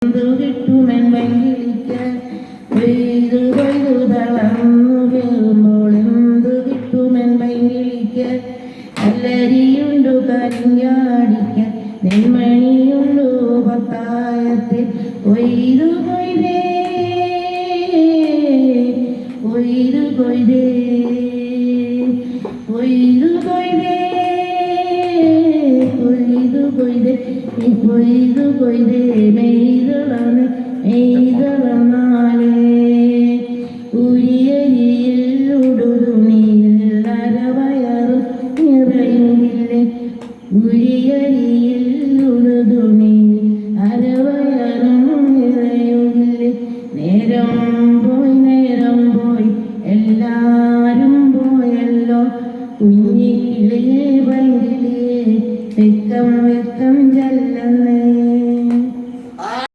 കിട്ടുമെൻ വൈകിളിക്കാൻ പെയ്തു കൊയ്തു തളർന്നു വീഴുമ്പോൾ എന്തു കിട്ടുമെൻ വൈകിളിക്കാൻ കല്ലരിയുണ്ടു കരിഞ്ഞാടിക്കാൻ നെന്മണിയുള്ളു പത്തായത്തിൽ കൊയ്തു കൊയ്ത്